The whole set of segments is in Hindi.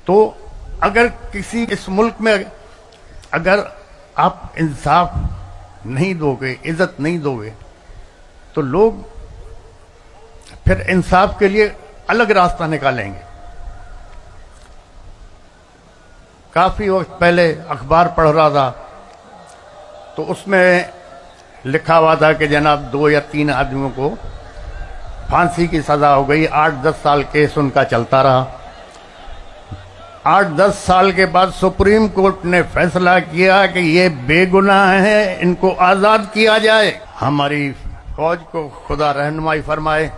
तो अगर किसी इस मुल्क में अगर आप इंसाफ नहीं दोगे, इज्जत नहीं दोगे, तो लोग फिर इंसाफ के लिए अलग रास्ता निकालेंगे। काफी वक्त पहले अखबार पढ़ रहा था तो उसमें लिखा हुआ था कि जनाब 2 या 3 आदमियों को फांसी की सजा हो गई। 8-10 साल केस उनका चलता रहा। 8-10 साल के बाद सुप्रीम कोर्ट ने फैसला किया कि ये बेगुनाह है, इनको आजाद किया जाए। हमारी फौज को खुदा रहनुमाई फरमाए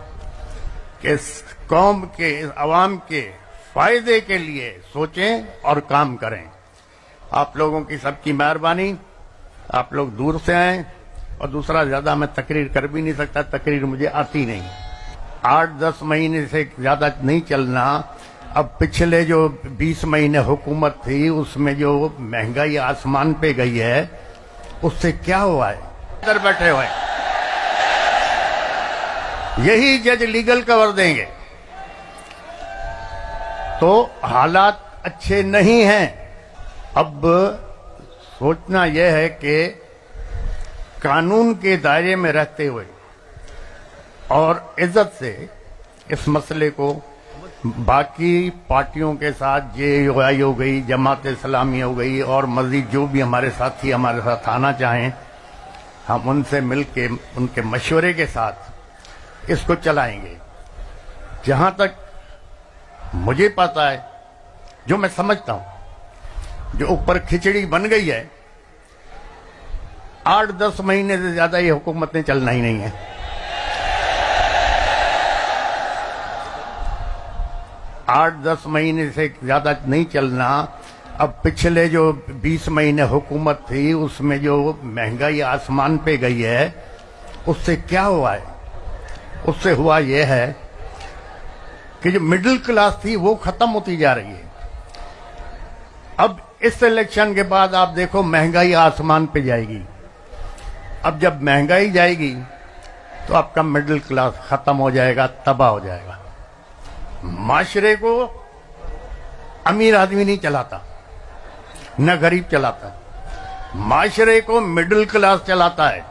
कि इस कौम के, इस अवाम के फायदे के लिए सोचें और काम करें। आप लोगों की सबकी मेहरबानी। आप लोग दूर से आए, और दूसरा ज्यादा मैं तकरीर कर भी नहीं सकता, तकरीर मुझे आती नहीं। 8-10 महीने से ज्यादा नहीं चलना। अब पिछले जो 20 महीने हुकूमत थी उसमें जो महंगाई आसमान पे गई है, उससे क्या हुआ है? इधर बैठे हुए यही जज लीगल कवर देंगे। तो हालात अच्छे नहीं हैं। अब सोचना यह है कि कानून के दायरे में रहते हुए और इज्जत से इस मसले को बाकी पार्टियों के साथ जेयूआई हो गई, जमात इस्लामी हो गई, और मजीद जो भी हमारे साथी हमारे साथ आना चाहें, हम उनसे मिलके उनके मशवरे के साथ इसको चलाएंगे। जहां तक मुझे पता है, जो मैं समझता हूं, जो ऊपर खिचड़ी बन गई है, 8-10 महीने से ज्यादा ये हुकूमतें चलना ही नहीं है। 8-10 महीने से ज्यादा नहीं चलना। अब पिछले जो 20 महीने हुकूमत थी उसमें जो महंगाई आसमान पे गई है, उससे क्या हुआ है? उससे हुआ यह है कि जो मिडिल क्लास थी वो खत्म होती जा रही है। अब इस इलेक्शन के बाद आप देखो महंगाई आसमान पे जाएगी। अब जब महंगाई जाएगी तो आपका मिडिल क्लास खत्म हो जाएगा, तबाह हो जाएगा। माशरे को अमीर आदमी नहीं चलाता, न गरीब चलाता, माशरे को मिडिल क्लास चलाता है।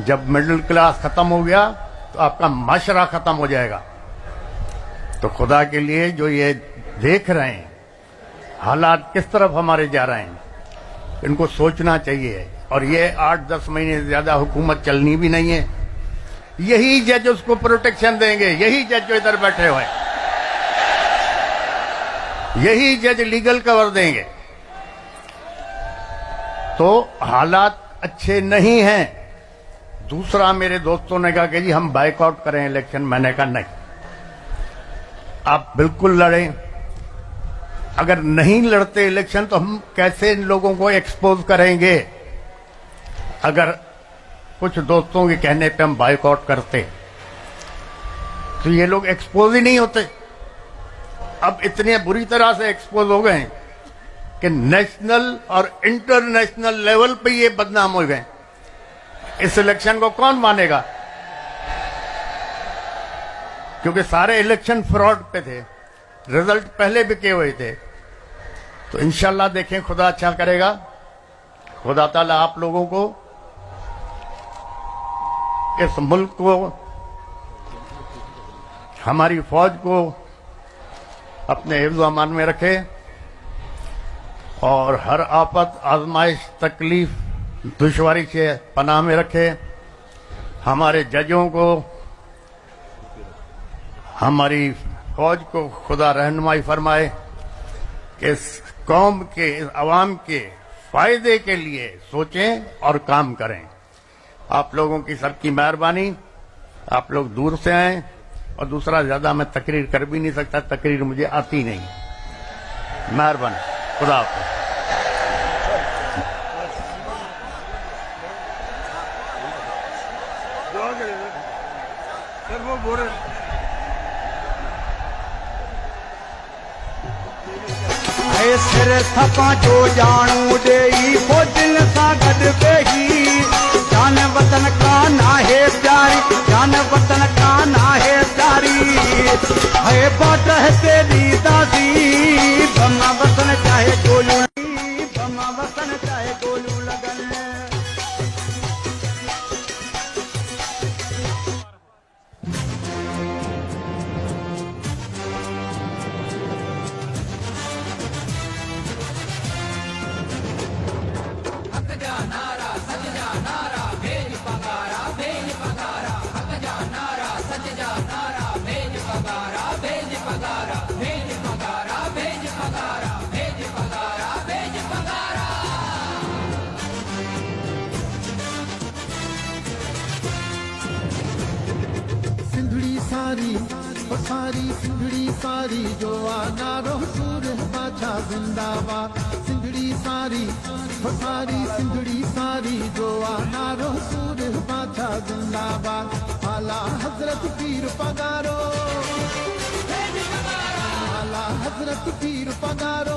जब मिडिल क्लास खत्म हो गया तो आपका माशरा खत्म हो जाएगा। तो खुदा के लिए जो ये देख रहे हैं हालात किस तरफ हमारे जा रहे हैं, इनको सोचना चाहिए। और ये 8-10 महीने से ज्यादा हुकूमत चलनी भी नहीं है। यही जज उसको प्रोटेक्शन देंगे, यही जज जो इधर बैठे हुए, यही जज लीगल कवर देंगे। तो हालात अच्छे नहीं हैं। दूसरा, मेरे दोस्तों ने कहा कि जी हम बाइकआउट करें इलेक्शन। मैंने कहा नहीं, आप बिल्कुल लड़ें। अगर नहीं लड़ते इलेक्शन तो हम कैसे इन लोगों को एक्सपोज करेंगे? अगर कुछ दोस्तों के कहने पे हम बाइकआउट करते तो ये लोग एक्सपोज ही नहीं होते। अब इतने बुरी तरह से एक्सपोज हो गए कि नेशनल और इंटरनेशनल लेवल पे ये बदनाम हो गए। इस इलेक्शन को कौन मानेगा? क्योंकि सारे इलेक्शन फ्रॉड पे थे, रिजल्ट पहले बिके हुए थे। तो इंशाल्लाह देखें, खुदा अच्छा करेगा। खुदा ताला आप लोगों को, इस मुल्क को, हमारी फौज को अपने हिफ्ज़ व अमान में रखे और हर आफत, आजमाइश, तकलीफ, दुश्वारी से पनाह में रखे। हमारे जजों को, हमारी फौज को खुदा रहनुमाई फरमाए कि इस कौम के, इस अवाम के फायदे के लिए सोचें और काम करें। आप लोगों की सबकी मेहरबानी। आप लोग दूर से आए, और दूसरा ज्यादा मैं तकरीर कर भी नहीं सकता, तकरीर मुझे आती नहीं। मेहरबानी, खुदा हाफ़िज़। सिर थपा जो जानू डेई फौजन सा गड बेही। जान वतन का ना है प्यारी, जान वतन का ना है प्यारी। है बाट है तेरी दासी। वो सारी सिंधड़ी सारी जो आ नारो सूर बाछा जिंदाबाद सिंधड़ी सारी वो सारी सिंधड़ी सारी जो आ नारो सूर बाछा जिंदाबाद आला हजरत पीर पगारो आला हजरत पीर पगारो